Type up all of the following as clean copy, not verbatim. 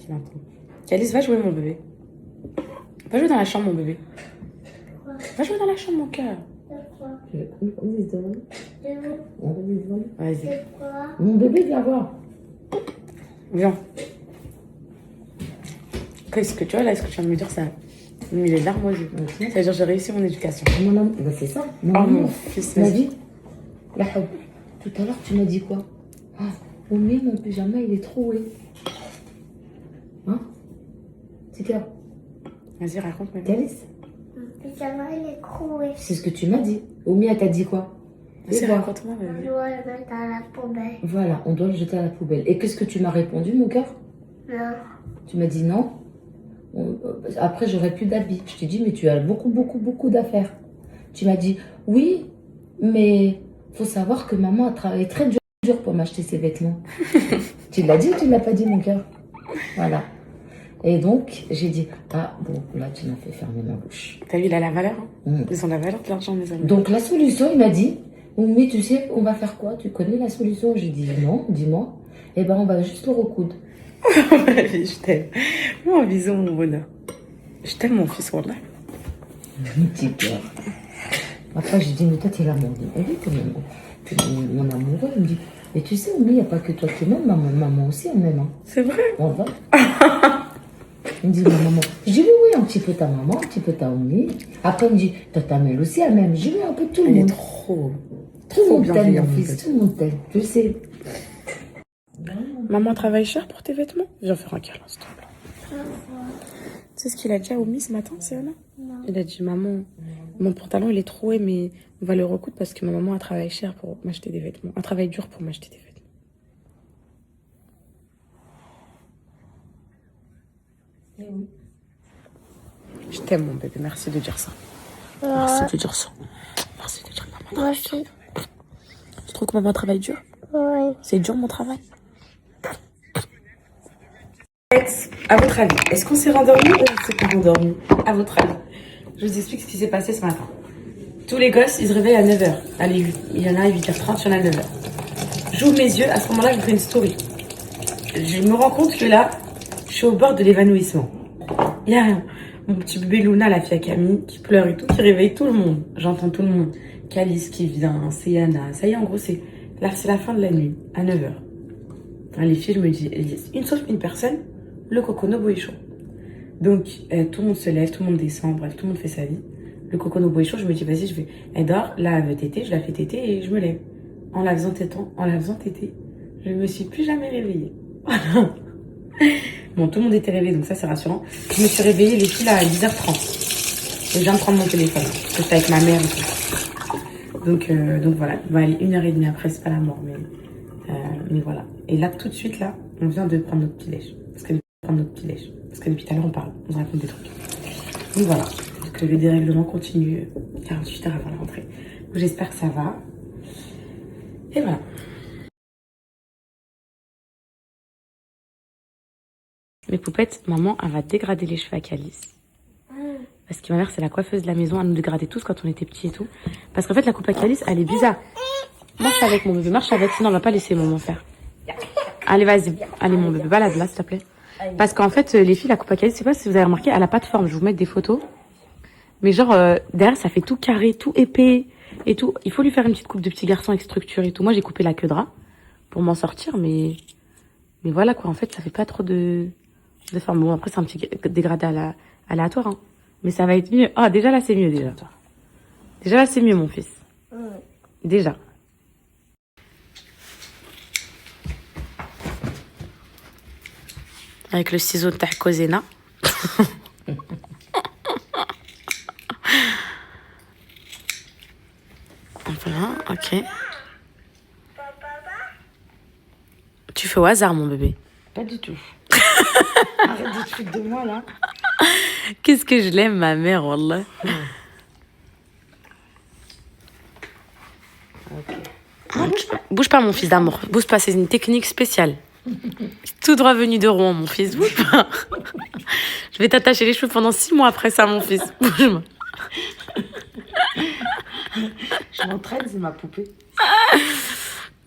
tranquille un peu. Calice, va jouer mon bébé. Va jouer dans la chambre mon bébé. Va jouer dans la chambre mon cœur. Vas-y. Mon bébé, viens voir. Viens. Qu'est-ce que tu vois là, est-ce que tu vas me dire ça? Mais les larmes aux yeux. Ça veut dire j'ai réussi mon éducation. Mon amour, bah c'est ça. Oh mon fils, Ma vie. La houb. Tout à l'heure, tu m'as dit quoi? Oh, mais mon pyjama, il est troué. Hein? C'est quoi? Vas-y, raconte-moi. Calice? Le pyjama, il est troué. C'est ce que tu m'as dit. Oumi, elle t'a dit quoi? Vas-y, voir. raconte-moi. On Bébé. doit le mettre dans la poubelle. Voilà, on doit le jeter à la poubelle. Et qu'est-ce que tu m'as répondu, mon cœur? Non. Tu m'as dit non. Après, j'aurais plus d'habits. Je t'ai dit, mais tu as beaucoup d'affaires. Tu m'as dit, oui, mais faut savoir que maman a travaillé très dur pour m'acheter ses vêtements. Tu l'as dit ou tu ne l'as pas dit, mon cœur? Voilà. Et donc, j'ai dit, ah bon, là, tu m'as fait fermer ma bouche. T'as vu, il a la valeur. Hein. Mm. Ils ont la valeur de l'argent, mes amis. Donc, la solution, il m'a dit, mais tu sais, on va faire quoi? Tu connais la solution? J'ai dit, non, dis-moi. Eh ben, on va juste le recoudre. Ma vie, je t'aime. Moi, un bisou, mon bonheur. Je t'aime, mon fils, wallah. Petit cœur. Après, j'ai dit, mais toi, t'es l'amour de ma vie, t'es mon amoureux. Il me dit, mais tu sais, il n'y a pas que toi qui m'aimes, maman aussi, elle m'aime. Hein. C'est vrai? On va. Il me dit, ma maman. Je dis, oui, un petit peu ta maman, un petit peu ta Oumi. Après, il me dit, ta mère aussi, elle m'aime. Je dis, oui, un peu tout le Elle est monde. trop Tout le monde t'aime, bienveillante, mon mon fils, bébé. tout le monde t'aime. Je sais. Maman travaille cher pour tes vêtements? Viens faire un câlin, s'il te plaît. Tu sais ce qu'il a dit à Omi ce matin, c'est Anna? Il a dit, maman, mon pantalon il est troué, mais on va le recoudre parce que ma maman a travaillé cher pour m'acheter des vêtements. Un travail dur pour m'acheter des vêtements. Eh oui. Je t'aime, mon bébé. Merci de dire ça. Merci de dire ça. Merci de dire maman. Moi aussi. Tu trouves que maman travaille dur? Oui. C'est dur mon travail. À votre avis, est-ce qu'on s'est rendormi ou on s'est pas rendormi? À votre avis. Je vous explique ce qui s'est passé ce matin. Tous les gosses, ils se réveillent à 9h. Allez, il y en a à 8h30, il y en a à 9h. J'ouvre mes yeux, à ce moment-là, je fais une story. Je me rends compte que là, je suis au bord de l'évanouissement. Il y a mon petit bébé Luna, la fille à Camille, qui pleure et tout, qui réveille tout le monde. J'entends tout le monde. Calice qui vient, c'est Yana. Ça y est, en gros, c'est la fin de la nuit, à 9h. Les filles, je me dis, elles disent, sauf une personne, le Cocono Boichon. Donc, tout le monde se lève, tout le monde descend, bref, tout le monde fait sa vie. Le Cocono Boichon, je me dis, vas-y, je vais. Elle dort, là, elle veut téter, je la fais téter et je me lève. En la faisant téter, je me suis plus jamais réveillée. Voilà. Bon, tout le monde était réveillé, donc ça, c'est rassurant. Je me suis réveillée, les filles, là, à 10h30. Et je viens de prendre mon téléphone, parce que j'étais avec ma mère et tout. Donc voilà, il va aller 1h30 après, c'est pas la mort, mais voilà. Et là, tout de suite, là, on vient de prendre notre petit déj. Parce que depuis tout à l'heure, on parle, on se raconte des trucs. Donc voilà, donc le dérèglement continue 48 heures avant la rentrée. Donc j'espère que ça va. Et voilà. Mes poupettes, maman, elle va dégrader les cheveux à Calice. Parce que ma mère, c'est la coiffeuse de la maison, elle nous dégradait tous quand on était petits et tout. Parce qu'en fait, la coupe à Calice, elle est bizarre. Marche avec mon bébé, marche avec, sinon on va pas laisser maman faire. Allez, vas-y. Allez, mon bébé, balade là, s'il te plaît. Parce qu'en fait, les filles, la coupe à Calice, je sais pas si vous avez remarqué, elle a pas de forme. Je vais vous mettre des photos. Mais genre, derrière, ça fait tout carré, tout épais et tout. Il faut lui faire une petite coupe de petit garçon avec structure et tout. Moi, j'ai coupé la queue de rat pour m'en sortir, mais voilà quoi. En fait, ça fait pas trop de forme. Bon, après, c'est un petit dégradé aléatoire, hein. Mais ça va être mieux. Ah, déjà là, c'est mieux, déjà. Déjà là, c'est mieux, mon fils. Déjà. Avec le ciseau de ta cousine. Voilà, ok. Tu fais au hasard, mon bébé. Pas du tout. Arrête de te foutre de moi, là. Qu'est-ce que je l'aime, ma mère, wallah. Bouge pas, mon fils d'amour. Bouge pas, c'est une technique spéciale. Tout droit venu de Rouen, mon fils. Bouge pas. Je vais t'attacher les cheveux pendant 6 mois après ça, mon fils. Bouge-moi. Je m'entraîne, c'est ma poupée.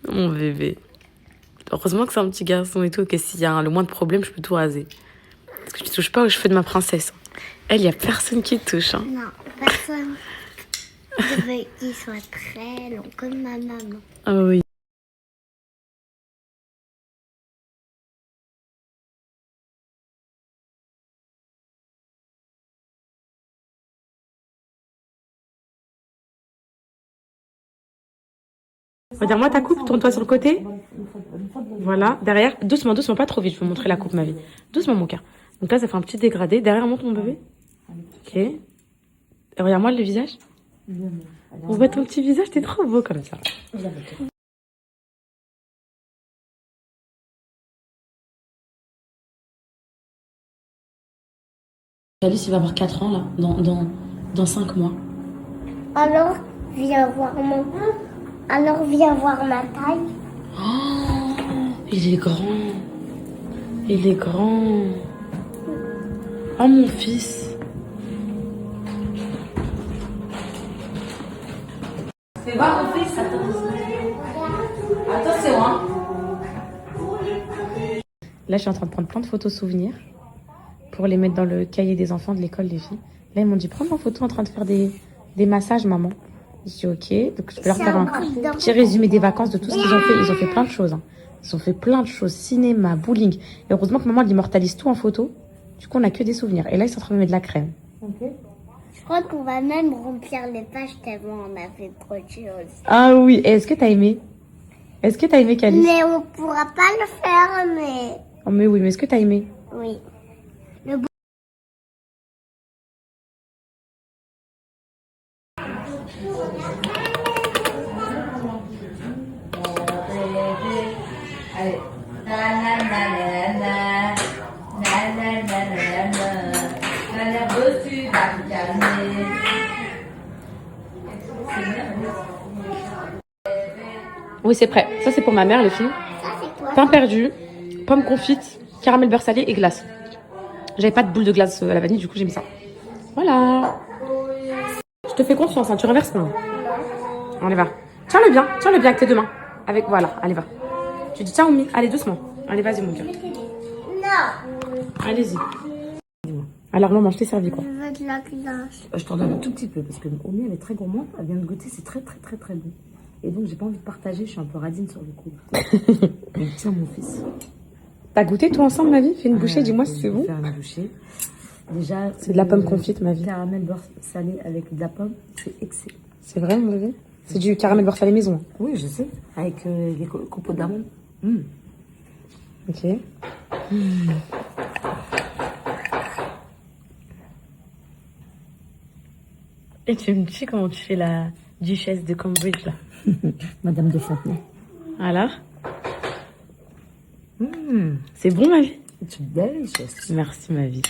Mon bébé. Heureusement que c'est un petit garçon et tout, que s'il y a le moins de problèmes, je peux tout raser. Parce que tu touches pas aux cheveux de ma princesse. Elle, y a personne qui touche. Hein. Non, personne. Je veux qu'ils soient très longs, comme ma maman. Ah oui. Regarde-moi ta coupe, tourne-toi sur le côté. Voilà, derrière. Doucement, doucement, pas trop vite. Je vais vous montrer la coupe, ma vie. Doucement, mon cœur. Donc là, ça fait un petit dégradé. Derrière, monte mon bébé. Ok. Et regarde-moi le visage. On voit ton petit visage, t'es trop beau comme ça. Alice, il va avoir 4 ans, là, dans 5 mois. Alors, viens voir Alors, viens voir ma taille. Oh, il est grand. Il est grand. Oh, mon fils. Fais voir mon fils. Attention, hein. Là, je suis en train de prendre plein de photos souvenirs pour les mettre dans le cahier des enfants de l'école des filles. Là, ils m'ont dit, prends en photo en train de faire des massages, maman. Je dis, ok. Donc, je vais leur faire un petit résumé des vacances de tout ce qu'ils ont fait. Ils ont fait plein de choses. Hein. Ils ont fait plein de choses. Cinéma, bowling. Et heureusement que maman, elle immortalise tout en photo. Du coup, on n'a que des souvenirs. Et là, ils sont en train de mettre de la crème. Okay. Je crois qu'on va même remplir les pages tellement on a fait trop de choses. Ah oui. Et est-ce que t'as aimé? Est-ce que t'as aimé, Calice? Mais on pourra pas le faire, mais... Oh, mais oui, mais est-ce que t'as aimé? Oui. Oui, c'est prêt. Ça, c'est pour ma mère, les filles. Ça, c'est toi. Pain perdu, pommes confites, caramel beurre salé et glace. J'avais pas de boule de glace à la vanille, du coup, j'ai mis ça. Voilà. Je te fais confiance, hein. Tu renverses pas. Allez, va. Tiens-le bien avec tes deux mains. Avec, voilà, allez, va. Tu dis, tiens, Oumi, allez, doucement. Allez, vas-y, mon cœur. Non. Allez-y. Alors, maman, je t'ai servi quoi? Je veux de la glace. Je t'en donne un tout petit peu parce que Omi, elle est très gourmande. Elle vient de goûter, c'est très, très, très, très bon. Et donc, j'ai pas envie de partager, je suis un peu radine sur le coup. Donc, tiens, mon fils. T'as goûté tout ensemble, ma vie? Fais une bouchée, dis-moi si c'est bon. Faire une bouchée. Déjà, c'est de la pomme confite, ma vie. Caramel beurre salé avec de la pomme, c'est excellent. C'est vrai, mon bébé? C'est du caramel beurre salé maison. Oui, je sais. Avec les copeaux d'amande. Ok. Et tu me dis comment tu fais la duchesse de Cambridge, là? Madame de Fontenay. Alors? C'est bon, ma vie? C'est délicious. Merci, ma vie.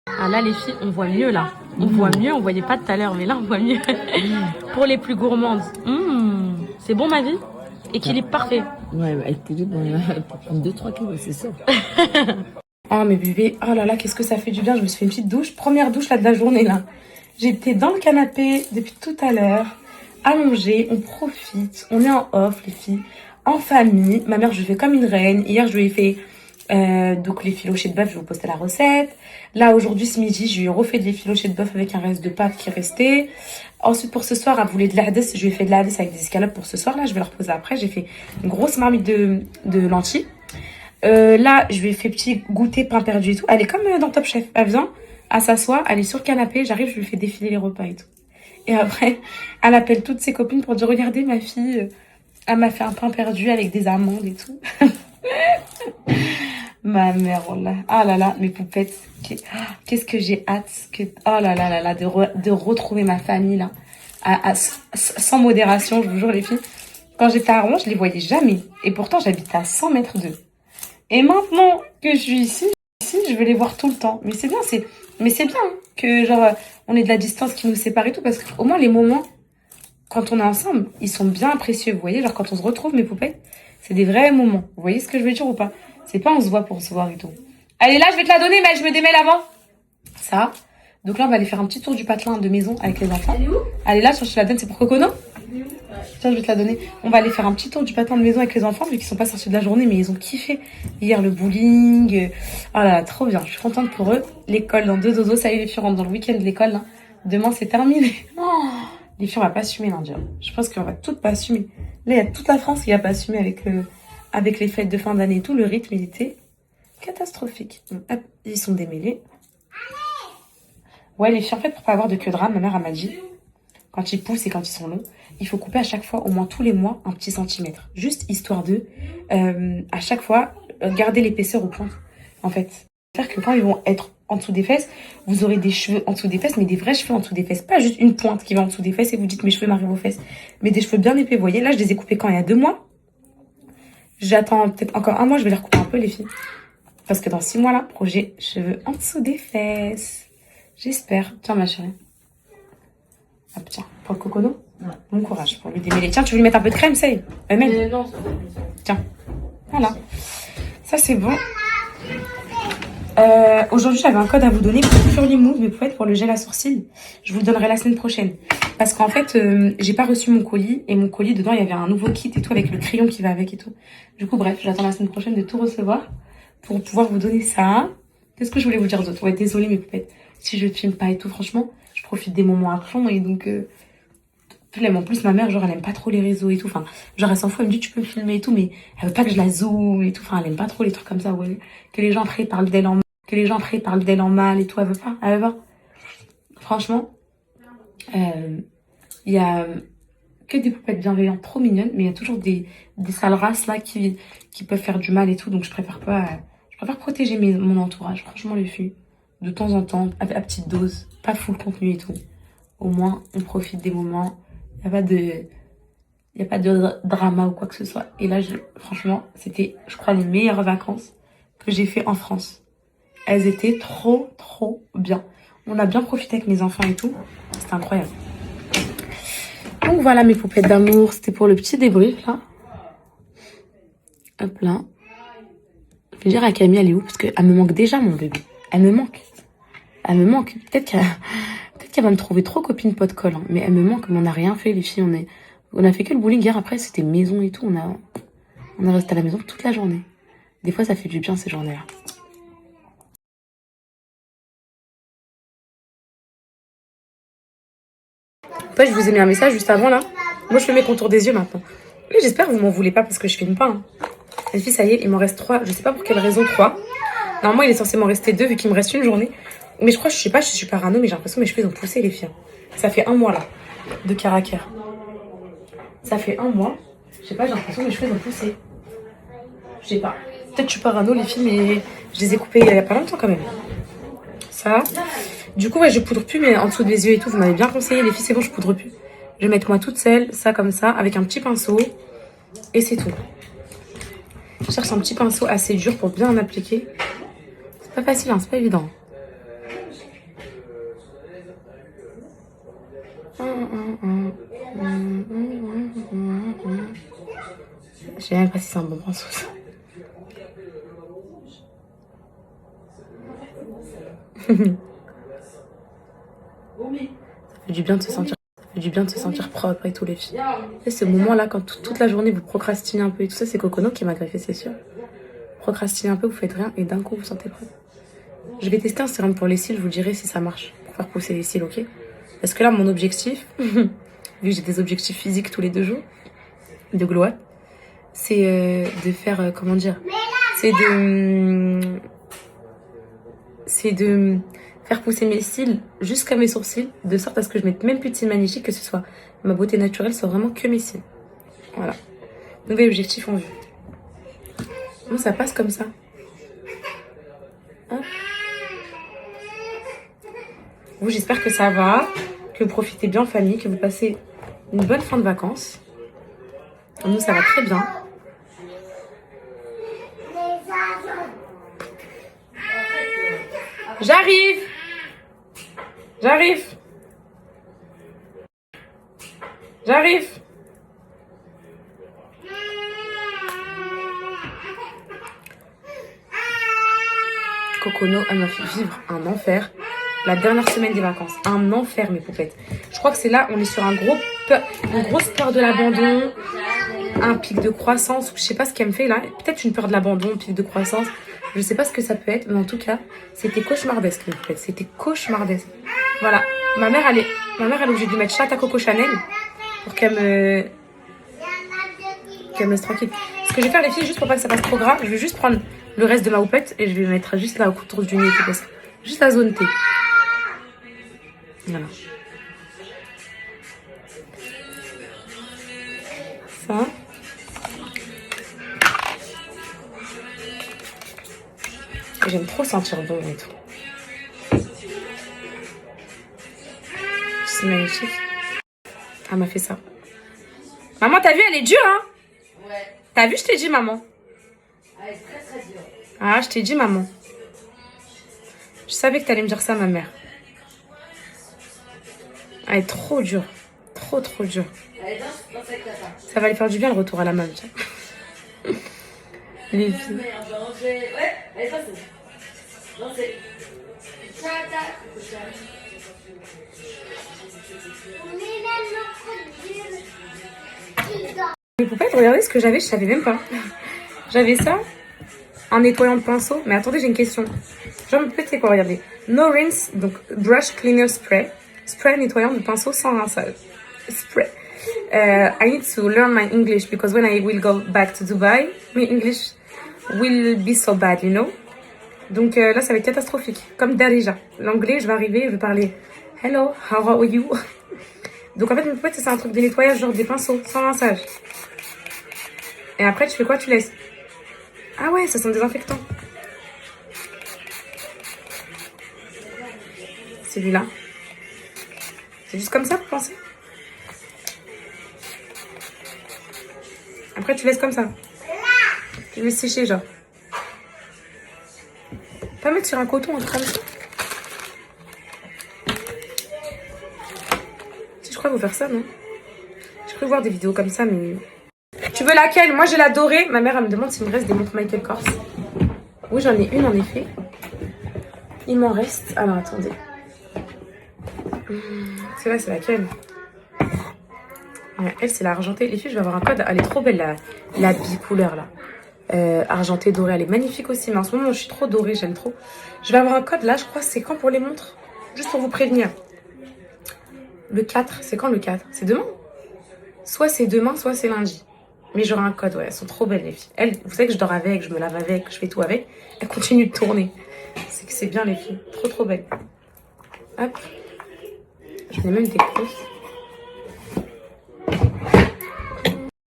Ah là, les filles, on voit mieux, là. On voit mieux, on voyait pas tout à l'heure, mais là, on voit mieux. Pour les plus gourmandes. C'est bon, ma vie? Équilibre parfait. Ouais, équilibre, pour prendre 2-3 kilos, c'est ça. Oh, mes bébés, oh là là, qu'est-ce que ça fait du bien. Je me suis fait une petite douche. Première douche, là, de la journée, là. J'étais dans le canapé depuis tout à l'heure, allongée, on profite, on est en off, les filles, en famille. Ma mère, je fais comme une reine. Hier, je lui ai fait donc les filochés de bœuf, je vais vous poster la recette. Là, aujourd'hui, ce midi, je lui ai refait des filochés de bœuf avec un reste de pâtes qui restait. Ensuite, pour ce soir, elle voulait de l'hardès, je lui ai fait de l'hardès avec des escalopes pour ce soir. Là, je vais le reposer après. J'ai fait une grosse marmite de lentilles. Là, je lui ai fait petit goûter pain perdu et tout. Elle est comme dans Top Chef. Elle vient, elle s'assoit, elle est sur le canapé. J'arrive, je lui fais défiler les repas et tout. Et après, elle appelle toutes ses copines pour dire, regardez, ma fille, elle m'a fait un pain perdu avec des amandes et tout. Ma mère, oh là. Ah là là, mes poupettes. Qu'est-ce que j'ai hâte oh là là là là, de retrouver ma famille, là. Sans modération, je vous jure, les filles. Quand j'étais à Rouen, je les voyais jamais. Et pourtant, j'habite à 100 mètres d'eux. Et maintenant que je suis ici, je veux les voir tout le temps. Mais c'est bien, hein, que genre on ait de la distance qui nous sépare et tout, parce qu'au moins les moments quand on est ensemble, ils sont bien précieux. Vous voyez, genre quand on se retrouve, mes poupettes, c'est des vrais moments. Vous voyez ce que je veux dire ou pas? C'est pas on se voit pour se voir et tout. Allez, là, je vais te la donner, mais je me démêle avant. Ça. Donc là, on va aller faire un petit tour du patelin de maison avec les enfants. Allez, là, je te la donne, c'est pour Cocono. Tiens, je vais te la donner. On va aller faire un petit tour du pâtin de maison avec les enfants, vu qu'ils sont pas sortis de la journée, mais ils ont kiffé. Hier, le bowling. Oh là là, trop bien. Je suis contente pour eux. L'école dans 2 dodos. Ça y est, les filles rentrent dans le week-end de l'école, là. Demain, c'est terminé. Oh, les filles, on va pas assumer lundi. Je pense qu'on va toutes pas assumer. Là, il y a toute la France qui a pas assumé avec les fêtes de fin d'année et tout. Le rythme, il était catastrophique. Donc, hop, ils sont démêlés. Ouais, les filles, en fait, pour pas avoir de queue de rame, ma mère elle m'a dit, quand ils poussent et quand ils sont longs, il faut couper à chaque fois, au moins tous les mois, un petit centimètre. Juste histoire de, à chaque fois, garder l'épaisseur au point. En fait, faire que quand ils vont être en dessous des fesses, vous aurez des cheveux en dessous des fesses, mais des vrais cheveux en dessous des fesses. Pas juste une pointe qui va en dessous des fesses et vous dites mes cheveux m'arrivent aux fesses. Mais des cheveux bien épais, vous voyez. Là, je les ai coupés quand il y a 2 mois. J'attends peut-être encore 1 mois, je vais les recouper un peu, les filles. Parce que dans 6 mois, là, projet cheveux en dessous des fesses. J'espère. Tiens, ma chérie. Hop, tiens, pour le cocono. Ouais. Bon courage pour lui démêler. Tiens, tu veux lui mettre un peu de crème, ça y est. Même. Non, ça va. Tiens. Voilà. Ça, c'est bon. Aujourd'hui, j'avais un code à vous donner pour Curly Move, mais peut-être pour le gel à sourcils. Je vous le donnerai la semaine prochaine. Parce qu'en fait, j'ai pas reçu mon colis. Et mon colis, dedans, il y avait un nouveau kit et tout, avec le crayon qui va avec et tout. Du coup, bref, j'attends la semaine prochaine de tout recevoir pour pouvoir vous donner ça. Qu'est-ce que je voulais vous dire d'autre? Ouais, désolée, mais peut-être si je filme pas et tout, franchement, je profite des moments à fond. Et donc, flemme. En plus, ma mère, genre, elle aime pas trop les réseaux et tout. Enfin, genre, elle s'en fout, elle me dit, tu peux me filmer et tout, mais elle veut pas que je la zoome et tout. Enfin, elle aime pas trop les trucs comme ça, ouais. Que les gens après parlent d'elle en mal. Que les gens après parlent d'elle en mal et tout. Elle veut pas. Elle veut pas. Franchement, il y a que des poupettes bienveillantes, trop mignonnes, mais il y a toujours des sales races là qui peuvent faire du mal et tout. Donc, je préfère pas. Je préfère protéger mon entourage. Franchement, les filles. De temps en temps, à petite dose. Pas full contenu et tout. Au moins, on profite des moments. Il n'y a pas de drama ou quoi que ce soit. Et là, franchement, c'était, je crois, les meilleures vacances que j'ai fait en France. Elles étaient trop, trop bien. On a bien profité avec mes enfants et tout. C'était incroyable. Donc voilà mes poupettes d'amour. C'était pour le petit débrief, là. Hop là. Je vais dire à Camille, elle est où? Parce qu'elle me manque déjà, mon bébé. Elle me manque. Elle me manque. Peut-être qu'elle va me trouver trop copine pot de colle. Hein. Mais elle me manque. Mais on n'a rien fait, les filles. On a fait que le bowling hier. Après, c'était maison et tout. On est resté à la maison toute la journée. Des fois, ça fait du bien, ces journées-là. En fait, je vous ai mis un message juste avant, là. Moi, je fais mes contours des yeux maintenant. Mais j'espère que vous m'en voulez pas parce que je filme pas. Hein. Les filles, ça y est, il m'en reste 3. Je sais pas pour quelle raison 3. Normalement, il est censé m'en rester 2 vu qu'il me reste une journée. Mais je crois, je sais pas, je suis parano, mais j'ai l'impression que mes cheveux ils ont poussé, les filles. Ça fait 1 mois, là, de caractère. Ça fait 1 mois. Je sais pas, j'ai l'impression que mes cheveux ils ont poussé. Je sais pas. Peut-être que je suis parano, les filles, mais je les ai coupés il y a pas longtemps, quand même. Ça. Du coup, ouais, je poudre plus, mais en dessous des yeux et tout, vous m'avez bien conseillé, les filles, c'est bon, je poudre plus. Je vais mettre moi toute seule, ça comme ça, avec un petit pinceau. Et c'est tout. Je cherche un petit pinceau assez dur pour bien en appliquer. C'est pas facile, hein, c'est pas évident. Je sais même pas si c'est un bon pinceau, ça. Ça fait du bien de se sentir. Ça fait du bien de se sentir propre et tout, les filles. Et ce moment-là, quand toute la journée vous procrastinez un peu et tout ça, c'est Cocono qui m'a greffé, c'est sûr. Procrastinez un peu, vous faites rien et d'un coup vous sentez propre. Je vais tester un sérum pour les cils, je vous dirai si ça marche pour faire pousser les cils, ok? Parce que là, mon objectif, vu que j'ai des objectifs physiques tous les 2 jours, de glow up, c'est de faire, comment dire, c'est de faire pousser mes cils jusqu'à mes sourcils, de sorte à ce que je mette même plus de cils magnifiques, que ce soit ma beauté naturelle, soit vraiment que mes cils. Voilà. Nouvel objectif en vue. Bon, ça passe comme ça. Hop. Vous, j'espère que ça va, que vous profitez bien en famille, que vous passez une bonne fin de vacances. Nous, ça va très bien. J'arrive. Cocono, elle m'a fait vivre un enfer. La dernière semaine des vacances. Un enfer, mes poupettes. Je crois que c'est là, on est sur une grosse peur de l'abandon. Un pic de croissance. Je sais pas ce qu'elle me fait là. Peut-être une peur de l'abandon, pic de croissance. Je sais pas ce que ça peut être. Mais en tout cas, c'était cauchemardesque, mes poupettes. C'était cauchemardesque. Voilà. Ma mère, elle est obligée de lui mettre chatte à Coco Chanel. Pour qu'elle me laisse tranquille. Ce que je vais faire, les filles, juste pour pas que ça passe trop gras, je vais juste prendre le reste de ma houppette et je vais mettre juste là autour du nez et tout, parce que juste la zone T. Voilà. Ça. J'aime trop sentir bon et tout. C'est magnifique. Elle m'a fait ça. Maman, t'as vu, elle est dure, hein? Ouais. T'as vu, je t'ai dit, maman. Elle est très très dure. Ah, je t'ai dit, maman. Je savais que t'allais me dire ça, ma mère. Elle est trop dure. Trop, trop dure. Elle est dans cette cata. Ça va lui faire du bien, le retour à la main, tiens. Les filles. Ouais, elle est passée. Non, c'est... Les poupettes, regardez ce que j'avais, je savais même pas. J'avais ça, un nettoyant de pinceau. Mais attendez, j'ai une question. Genre, mes poupettes, c'est quoi, regardez. No rinse, donc brush cleaner spray. Spray nettoyant de pinceau sans rinçage. Spray. I need to learn my English because when I will go back to Dubai, my English will be so bad, you know. Donc là, ça va être catastrophique. Comme déjà. L'anglais, je vais arriver, je vais parler hello, how are you? Donc en fait, mes poupettes, c'est un truc de nettoyage, genre des pinceaux, sans rinçage. Et après, tu fais quoi? Tu laisses. Ah ouais, ça sent désinfectant. Celui-là. C'est juste comme ça, vous pensez? Après, tu laisses comme ça. Tu laisses sécher, genre. Pas mettre sur un coton, un truc comme ça. Si, je crois qu'il faut faire ça, non? J'ai cru voir des vidéos comme ça, mais... Tu veux laquelle? Moi, j'ai la dorée. Ma mère, elle me demande s'il me reste des montres Michael Kors. Oui, j'en ai une, en effet. Il m'en reste... Alors, attendez. C'est vrai, c'est laquelle? Ouais, elle, c'est la argentée. Les filles, je vais avoir un code. Elle est trop belle, la bicouleur, là. Argentée, dorée. Elle est magnifique aussi. Mais en ce moment, je suis trop dorée. J'aime trop. Je vais avoir un code, là. Je crois c'est quand pour les montres? Juste pour vous prévenir. Le 4. C'est quand, le 4? C'est demain? Soit c'est demain, soit c'est lundi. Mais j'aurai un code, ouais. Elles sont trop belles, les filles. Elles, vous savez que je dors avec, je me lave avec, je fais tout avec. Elles continuent de tourner. C'est que c'est bien, les filles. Trop, trop belles. Hop. J'en ai même des grosses.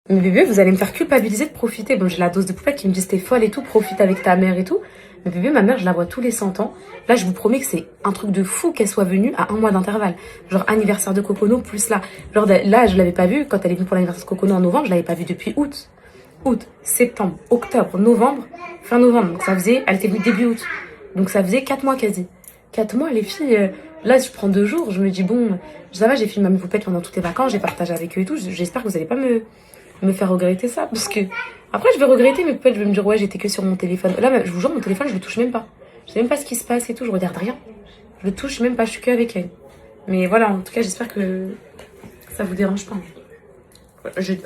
Mais bébé, vous allez me faire culpabiliser de profiter. Bon, j'ai la dose de poupette qui me dit t'es folle et tout, profite avec ta mère et tout. Mais bébé, ma mère, je la vois tous les 100 ans. Là, je vous promets que c'est un truc de fou qu'elle soit venue à 1 mois d'intervalle. Genre anniversaire de Cocono plus là. Genre là, je l'avais pas vue quand elle est venue pour l'anniversaire de Cocono en novembre. Je l'avais pas vue depuis août. Août, septembre, octobre, novembre, fin novembre. Donc ça faisait, elle était venue début août. Donc ça faisait 4 mois quasi. 4 mois, les filles. Là, je prends 2 jours. Je me dis bon, ça va, j'ai filmé mes poupettes pendant toutes les vacances. J'ai partagé avec eux et tout. J'espère que vous allez pas me faire regretter ça, parce que après je vais regretter, mais peut-être je vais me dire ouais, j'étais que sur mon téléphone. Là, je vous jure, mon téléphone, je le touche même pas. Je sais même pas ce qui se passe et tout, je regarde rien. Je le touche même pas, je suis que avec elle. Mais voilà, en tout cas, j'espère que ça vous dérange pas.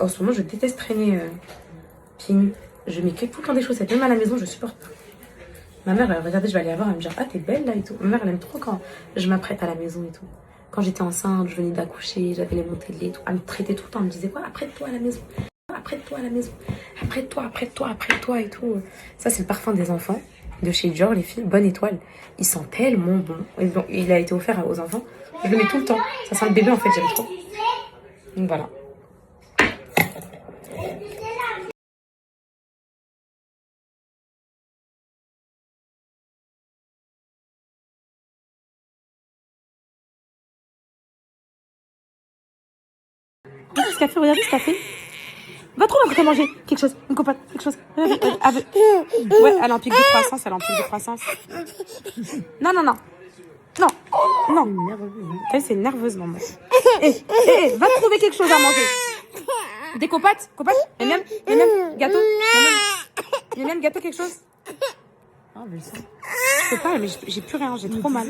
En ce moment, je déteste traîner pieds nus. Je mets que tout le temps des chaussettes, même à la maison, je supporte pas. Ma mère, regardez, je vais aller la voir, elle me dire ah, t'es belle là et tout. Ma mère, elle aime trop quand je m'apprête à la maison et tout. Quand j'étais enceinte, je venais d'accoucher, j'avais les montées de lait et tout. Elle me traitait tout le temps, elle me disait quoi, apprête-toi à la maison. Apprête-toi à la maison. Apprête-toi et tout. Ça, c'est le parfum des enfants de chez Dior, les filles. Bonne étoile. Il sent tellement bon. Il a été offert aux enfants. Je le mets tout le temps. Ça sent le bébé, en fait, j'aime trop. Donc voilà. Qu'est-ce qu'elle fait? Regardez ce qu'elle fait. Va trop loin quand manger quelque chose, une copote, quelque chose. Ouais, elle est en pic de croissance, Non. Elle, c'est une nerveuse, maman. Va trouver quelque chose à manger. Des copotes, miam, gâteau, miam, gâteau, quelque chose. Je peux pas, mais j'ai plus rien, j'ai trop mal.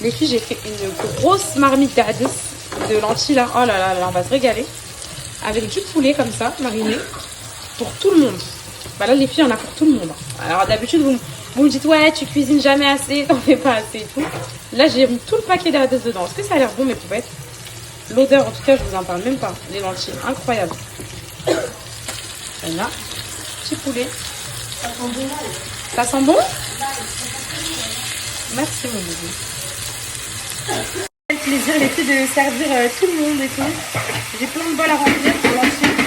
Les filles, j'ai fait une grosse marmite de lentilles là. Oh là là, là, on va se régaler. Avec du poulet comme ça, mariné, pour tout le monde. Bah là, les filles, il y en a pour tout le monde. Alors d'habitude, vous me dites, ouais, tu cuisines jamais assez, t'en fais pas assez et tout. Là, j'ai mis tout le paquet d'Adès dedans. Est-ce que ça a l'air bon, mes poupettes? L'odeur, en tout cas, je vous en parle même pas. Les lentilles, incroyable. Voilà. Petit poulet. Ça sent bon? Ça sent bon? Merci, mon bébé. Quel plaisir, les filles, de servir tout le monde et tout. J'ai plein de bols à remplir pour lentilles.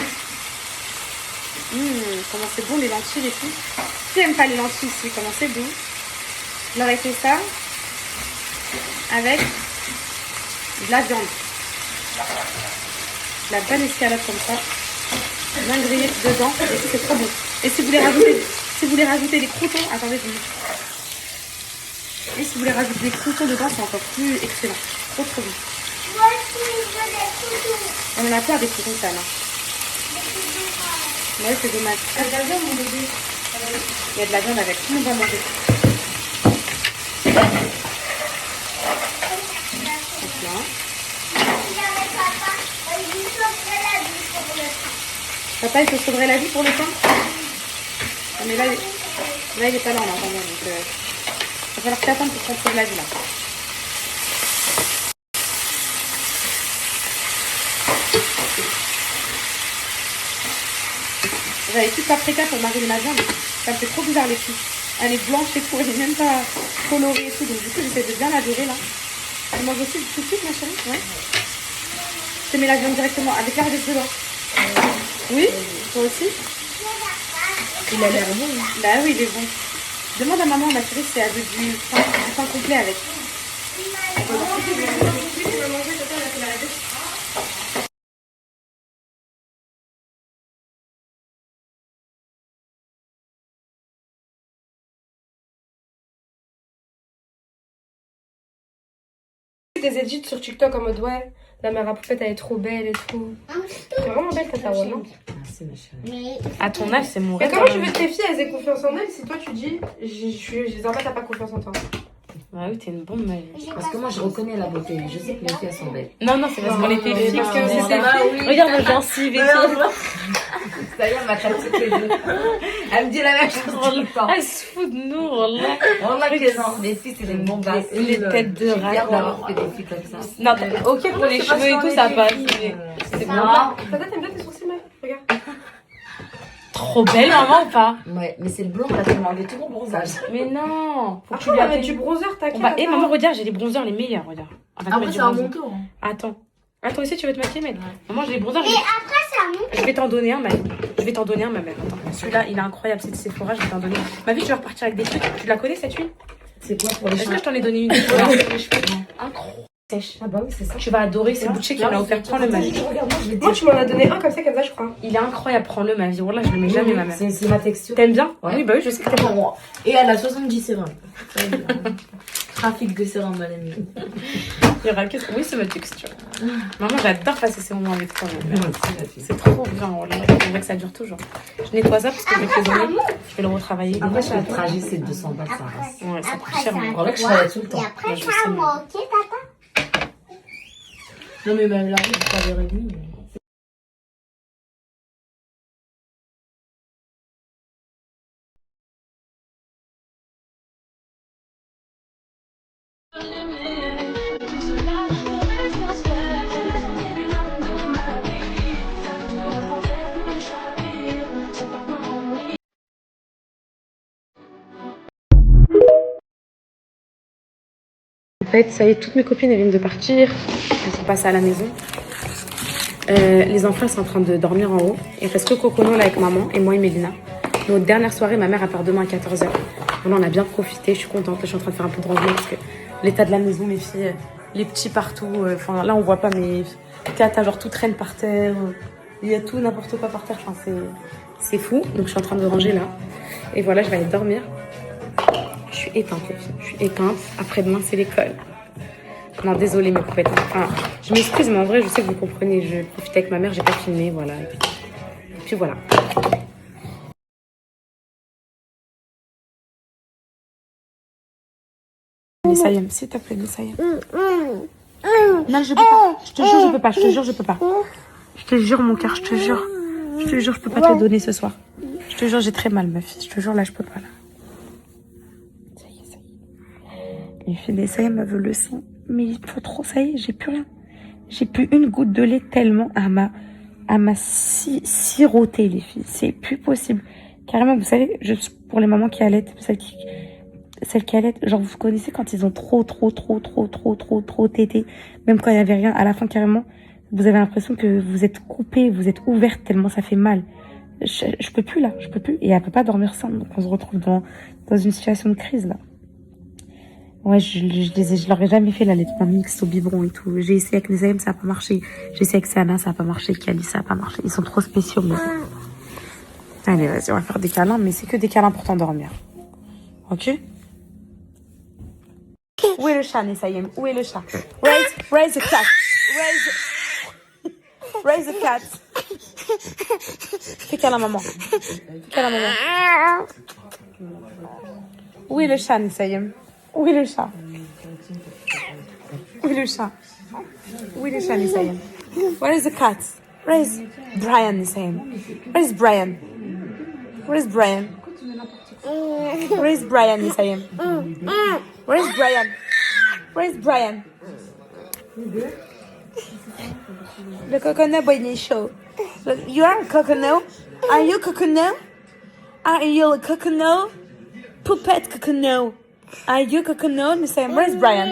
Comment c'est bon les lentilles, les filles. Qui aime pas les lentilles ici? Comment c'est bon. Je leur ai fait ça avec de la viande. De la bonne escalope comme ça. Bien grillée dedans. Et puis c'est trop bon. Et si vous voulez rajouter des croutons, attendez, je vous montre. Et si vous voulez rajouter des croutons dedans, c'est encore plus excellent. Trop trop bon. Moi aussi, je veux des croutons. On en a plein des croutons, ça, là. Ouais, c'est dommage. Il y a de la viande, mon bébé. Il y a de la viande avec. Tout le monde va manger. Papa, il te sauverait la vie pour le pain. Mais là, il est pas là en attendant. Donc, il va falloir que tu attendes pour qu'on sauve la vie là. J'avais plus de paprika pour mariner ma viande. Ça me fait trop bizarre les filles. Elle est blanche et tout, elle est même pas colorée et tout. Donc du coup, j'essaie de bien la dorer là. Tu manges aussi tout de suite, ma chérie? Ouais. Je te mets la viande directement avec la redette dedans. Oui, toi aussi? Il a l'air bon. Bah oui, il est bon. Demande à maman, ma chérie, si elle veut du pain complet avec. Des edits sur TikTok en mode ouais, la mère à poupette elle est trop belle et tout. C'est vraiment belle ta taroue, non? Merci ma chérie. À ton âge, c'est mon Mais rêve. comment tu veux que tes filles elles aient confiance en elles si toi tu dis Zamba t'as pas confiance en toi? Ah oui, t'es une bombe, ma vie. Parce que moi je reconnais la beauté. Je sais que les filles elles sont belles. Non, non, c'est parce qu'on était filles. parce que c'était oui. Regarde ma gencive et tout. Ça y est, ma chat toutes les deux. Elle me dit la même chose tout le temps. Ah, elle se fout de nous, wallah. On a que non. Les filles c'est des bons gars. Les têtes de Bien rat. d'avoir fait des filles comme ça. Non, ok pour les cheveux et tout, ça passe. mais C'est bon. Tata t'aimes bien tes sourcils mec? Regarde. Trop belle, maman, ou pas? Ouais, mais c'est le blond là qui m'a enlevé tout mon bronzage. Mais non. Faut que tu Après on lui va mettre appelles. du bronzer t'inquiète. Et maman, regarde, j'ai les bronzers les meilleurs, regarde. On va te Après mettre du c'est à bronzer. mon tour. Attends. Ah, toi aussi, tu veux te maquiller, mec? Ouais. Maman, j'ai les bronzers. Et après, c'est à nous. Je vais t'en donner un, ma Je vais t'en donner un, ma mère. Attends. Celui-là, il est incroyable. C'est de Sephora, je vais t'en donner un. Ma vie, tu vas repartir avec des trucs. Tu la connais, cette huile? C'est quoi pour les Est-ce cheveux? que je t'en ai donné une? Voilà, pour les cheveux. Incroyable. Sèche. Ah bah oui c'est ça. Tu vas adorer. C'est Boucher qui me l'a offert. Prends-le, ma vie. Regarde moi je vais te Moi dire. tu m'en as donné un comme ça je crois. Il est incroyable. Prends-le, ma vie. Voilà, je le mets jamais, ma mère. C'est ma texture. T'aimes bien? Ouais. Oui, bah oui, je sais que t'aimes bien. Et elle a 70 sérums. Trafic de sérums à l'ami. Il y aura que... Oui, c'est ma texture. Maman, j'adore passer ces moments avec toi, ma mère. Merci ma fille. C'est trop bien. Voilà. Je voudrais que ça dure toujours. Je nettoie ça parce que je vais te le donner. Je vais le retravailler. Après je fais le trajet c'est 200 balles ça reste. Ouais, ça coûte Après, cher, ça maman. En vrai que je travaille tout le Et temps. après, Moi, je c'est sais, à moi, ok, tata? Non mais même la route 3h30. En fait, ça y est, toutes mes copines elles viennent de partir. Elles sont passées à la maison. Les enfants sont en train de dormir en haut. Il reste que Cocono là avec maman et moi et Mélina. Notre dernière soirée, ma mère elle part demain à 14h. Voilà, on a bien profité, je suis contente. Je suis en train de faire un peu de rangement parce que l'état de la maison, mes filles, les petits partout. Enfin, là on voit pas, mais t'as genre tout traîne par terre. Il y a tout, n'importe quoi par terre. Enfin, c'est fou. Donc je suis en train de ranger là. Et voilà, je vais aller dormir. Je suis éteinte, les filles. Je suis éteinte. Après-demain, c'est l'école. Non, désolée, mes poupettes. Enfin, je m'excuse, mais en vrai, je sais que vous comprenez. Je profitais avec ma mère, j'ai pas filmé, voilà. Et puis voilà. Nessayem, s'il te plaît, Nessayem. Non, je peux pas. Je te jure, je peux pas. Je te jure, je peux pas. Je te jure, mon cœur, je te jure. Je te jure, je peux pas te le donner ce soir. Je te jure, j'ai très mal, ma fille. Je te jure, là, je peux pas, là. Ça y est, ça y est. Les filles Nessayem me veut le sang. Mais il faut trop, ça y est, j'ai plus rien. J'ai plus une goutte de lait tellement elle m'a siroté, les filles. C'est plus possible. Carrément, vous savez, pour les mamans qui allaitent, celles qui allaitent, genre vous connaissez quand ils ont trop tété, même quand il n'y avait rien, à la fin carrément, vous avez l'impression que vous êtes coupée, vous êtes ouverte tellement ça fait mal. Je peux plus là, je peux plus. Et elle peut pas dormir sans, donc on se retrouve dans une situation de crise là. Ouais, je leur ai jamais fait l'allaitement mixte au biberon et tout. J'ai essayé avec Nessayem, ça a pas marché. J'ai essayé avec Sana, ça a pas marché. Kali, ça a pas marché. Ils sont trop spéciaux, mais... Allez, vas-y, on va faire des câlins, mais c'est que des câlins pour t'endormir. Ok? Où est le chat, Nessayem? Où est le chat? Raise the cat. Raise the cat. Fais câlin, maman. Fais câlin, maman. Où est le chat, Nessayem? Où est le chat? Où est le chat? Où est le chat, Nessayem? Where is the cat? Where is Brian, Nessayem? Where is Brian? Where is Brian? Where is Brian, Nessayem? Where is Brian? Where is Brian? Le coconut boy is show. You are a coconut? Are you a coconut? Are you a coconut? Puppet coconut. Are you a coconut? Nessayem, where is Brian?